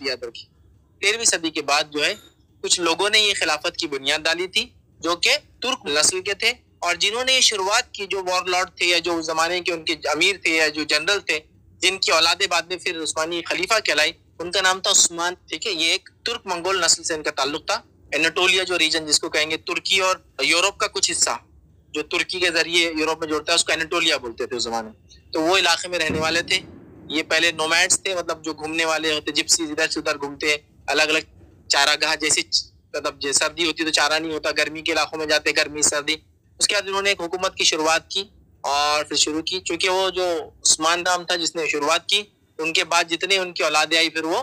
याद रखिए 13वीं सदी के बाद जो है कुछ लोगों ने ये खिलाफत की बुनियाद डाली थी जो कि तुर्क नस्ल के थे और जिन्होंने ये शुरुआत की, जो वॉरलॉर्ड थे या जो उस जमाने के उनके अमीर थे या जो जनरल थे, जिनकी औलादे बाद में फिर उस्मानी खलीफा कहलाई, उनका नाम था उस्मान। ठीक है, ये एक तुर्क मंगोल नस्ल से इनका ताल्लुक था। एनाटोलिया जो रीजन जिसको कहेंगे, तुर्की और यूरोप का कुछ हिस्सा जो तुर्की के जरिए यूरोप में जुड़ता है उसको एनाटोलिया बोलते थे उस जमाने। तो वो इलाके में रहने वाले थे। ये पहले नोमैड्स थे, मतलब जो घूमने वाले होते, जिप्सीज इधर से उधर घूमते, अलग अलग चारागाह, जैसे मतलब सर्दी होती तो चारा नहीं होता, गर्मी के इलाकों में जाते, गर्मी सर्दी। उसके बाद उन्होंने एक हुकूमत की शुरुआत की और फिर शुरू की, चूंकि वो जो उस्मान नाम था जिसने शुरुआत की, उनके बाद जितने उनकी औलादे आई फिर वो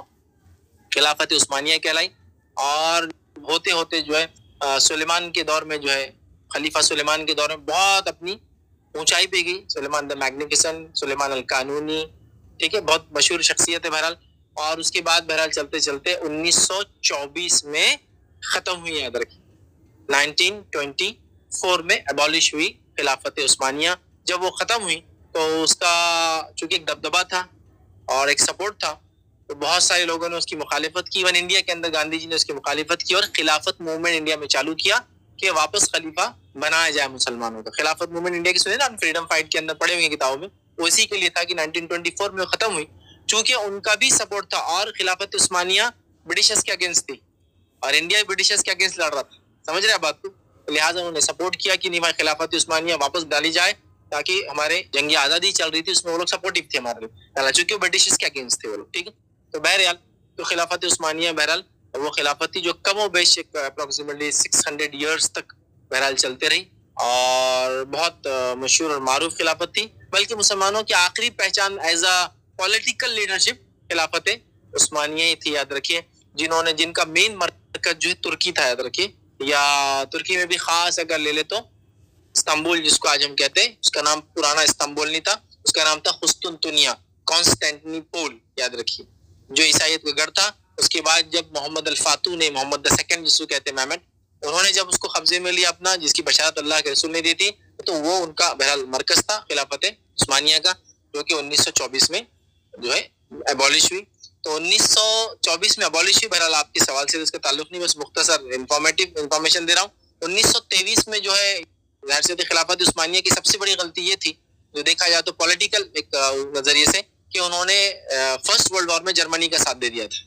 खिलाफत उस्मानिया कहलाई। और होते होते जो है सुलेमान के दौर में जो है, खलीफा सुलेमान के दौर में बहुत अपनी ऊंचाई पे गई। सुलेमान द मैग्निफिसेंट, सुलेमान अल कानूनी, ठीक है, बहुत मशहूर शख्सियत है बहरहाल। और उसके बाद बहरहाल चलते चलते 1924 में खत्म हुई, याद रखिए 1924 में एबॉलिश हुई खिलाफत उस्मानिया। जब वो खत्म हुई तो उसका चूंकि एक दबदबा था और एक सपोर्ट था, तो बहुत सारे लोगों ने उसकी मुखालिफत की। इवन इंडिया के अंदर गांधी जी ने उसकी मुखालिफत की और खिलाफत मूवमेंट इंडिया में चालू किया कि वापस खलीफा बनाया जाए मुसलमानों का। खिलाफत मूवमेंट इंडिया की सुने ना, फ्रीडम फाइट के अंदर पढ़े हुए किताबों में, वो इसी के लिए था कि 1924 में खत्म हुई, चूंकि उनका भी सपोर्ट था। और खिलाफत उस्मानिया ब्रिटिशर्स के अगेंस्ट थी और इंडिया ब्रिटिशर्स के अगेंस्ट लड़ रहा था, समझ रहे हैं बात को। तो लिहाजा उन्होंने सपोर्ट किया कि नहीं भाई, खिलाफत उस्मानिया वापस डाली जाए, ताकि हमारे जंगी आज़ादी चल रही थी उसमें वो लोग सपोर्टिव थे हमारे लिए, चूंकि वो ब्रिटिशर्स के अगेंस्ट थे वो लोग। ठीक है, तो बहरहाल तो खिलाफत उस्मानिया बहरहाल वो खिलाफत थी जो कम व बेश अप्रोक्सीमेटली 600 ईयर्स तक बहरहाल चलते रही और बहुत मशहूर और मारूफ खिलाफत थी। बल्कि मुसलमानों की आखिरी पहचान एज अ पॉलिटिकल लीडरशिप खिलाफत उस्मानिया ही थी, याद रखिए, जिनका मेन मरकज जो है तुर्की था, याद रखिए। या तुर्की में भी खास अगर ले ले तो इस्तांबुल, जिसको आज हम कहते हैं, उसका नाम पुराना इस्तांबुल नहीं था, उसका नाम था कुस्तुनतुनिया, कॉन्स्टेंटिनोपल, याद रखिए, जो ईसाइयत का गढ़ था। उसके बाद जब मोहम्मद अल फातू ने, मोहम्मद द सेकंड जिसको कहते हैं मेहमेट, उन्होंने जब उसको कब्जे में लिया अपना, जिसकी बशारत अल्लाह के रसूल ने दी थी, तो वो उनका बहरहाल मरकज था खिलाफत उस्मानिया का, जो कि 1924 में जो है एबॉलिश हुई। तो 1924 में एबॉलिश हुई। बहरहाल आपके सवाल से इसका ताल्लुक नहीं, बस मुख्तसर इंफॉर्मेटिव इंफॉर्मेशन दे रहा हूँ। 1923 में जो है जाहिर सी खिलाफत उस्मानिया की सबसे बड़ी गलती ये थी, जो देखा जाए तो पॉलिटिकल एक नजरिए से, कि उन्होंने फर्स्ट वर्ल्ड वॉर में जर्मनी का साथ दे दिया था।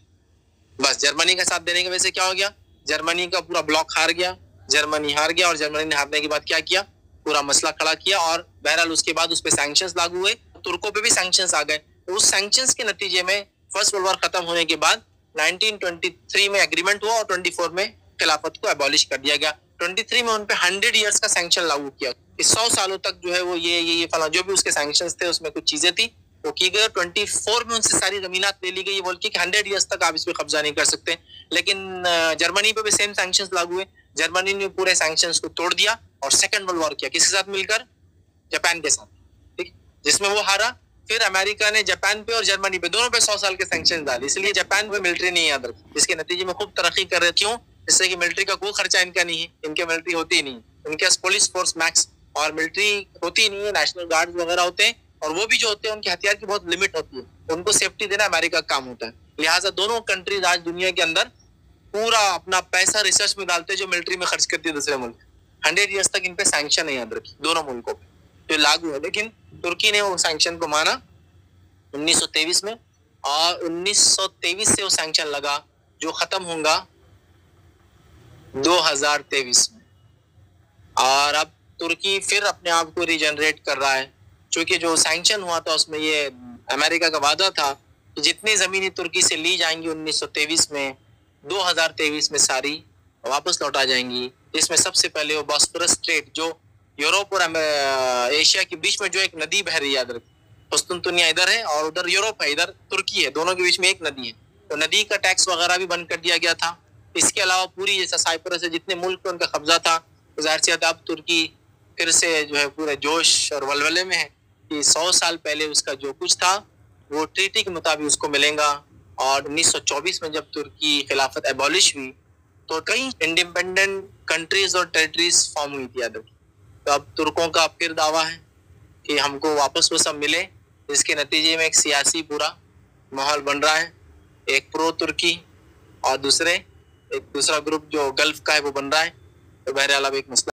बस जर्मनी का साथ देने की वजह से क्या हो गया, जर्मनी का पूरा ब्लॉक हार गया, जर्मनी हार गया। और जर्मनी ने हारने के बाद क्या किया, पूरा मसला खड़ा किया और बहरहाल उसके बाद उस पर सैंक्शंस लागू हुए, तुर्कों पे भी सैंक्शंस आ गए। तो उस सैंक्शंस के नतीजे में फर्स्ट वर्ल्ड वॉर खत्म होने के बाद 1923 में एग्रीमेंट हुआ और 24 में खिलाफत को एबॉलिश कर दिया गया। 23 में उन पे 100 इयर्स का सैंक्शन लागू किया। इस 100 सालों तक जो है वो ये फला जो भी उसके सैंक्शंस थे उसमें कुछ चीजें थी वो की गई। 24 में उनसे सारी जमीनात ले ली गई, बोल के 100 इयर्स तक आप इस पे कब्जा नहीं कर सकते। लेकिन जर्मनी पे भी सेम सैंक्शंस लागू हुए। जर्मनी ने पूरे सैंक्शंस को तोड़ दिया और सेकंड वर्ल्ड वॉर किया, किसके साथ मिलकर, जापान के साथ, ठीक, जिसमें वो हारा। फिर अमेरिका ने जापान पे और जर्मनी पे दोनों पे 100 साल के सैंक्शन डाले, इसलिए जापान पे मिलिट्री नहीं याद रखी, जिसके नतीजे में खूब तरक्की कर रहे। क्यों? जिससे कि मिलिट्री का कोई खर्चा इनका नहीं है, इनके मिलिट्री होती ही नहीं, इनके पास पुलिस फोर्स मैक्स और मिलिट्री होती ही नहीं है, नेशनल गार्ड वगैरह होते हैं, और वो भी जो होते हैं उनके हथियार की बहुत लिमिट होती है, उनको सेफ्टी देना अमेरिका का काम होता है। लिहाजा दोनों कंट्रीज आज दुनिया के अंदर पूरा अपना पैसा रिसर्च में डालते हैं जो मिलिट्री में खर्च करती है दूसरे मुल्क। 100 इयर्स तक इन पे सैंक्शन है, याद रखिए, दोनों मुल्कों पे जो लागू है। लेकिन तुर्की ने वो सैंक्शन को माना 1923 में, और 1923 से वो सैंक्शन लगा जो खत्म होगा 2023 में। और अब तुर्की फिर अपने आप को रीजनरेट कर रहा है, क्योंकि जो सैंक्शन हुआ था उसमें ये अमेरिका का वादा था कि जितनी जमीनें तुर्की से ली जाएंगी 1923 में, 2023 में सारी वापस लौटा जाएंगी। इसमें सबसे पहले वो बॉस्फोरस स्ट्रेट, जो यूरोप और एशिया के बीच में जो एक नदी बह रही है, याद रखिए, कुस्तुनतुनिया इधर है और उधर यूरोप है, इधर तुर्की है, दोनों के बीच में एक नदी है, तो नदी का टैक्स वगैरह भी बंद कर दिया गया था। इसके अलावा पूरी जैसा साइप्रस है, जितने मुल्क पे उनका कब्जा था, तो जाहिर सी अब तुर्की फिर से जो है पूरे जोश और वलवले में है कि 100 साल पहले उसका जो कुछ था वो ट्रीटी के मुताबिक उसको मिलेगा। और 1924 में जब तुर्की खिलाफत एबॉलिश हुई तो कई इंडिपेंडेंट कंट्रीज और टेरिटरीज फॉर्म हुई थी, याद रखिए। तो अब तुर्कों का फिर दावा है कि हमको वापस वो सब मिले, जिसके नतीजे में एक सियासी पूरा माहौल बन रहा है। एक प्रो तुर्की और दूसरा ग्रुप जो गल्फ का है वो बन रहा है। तो बहरहाल अब एक मसला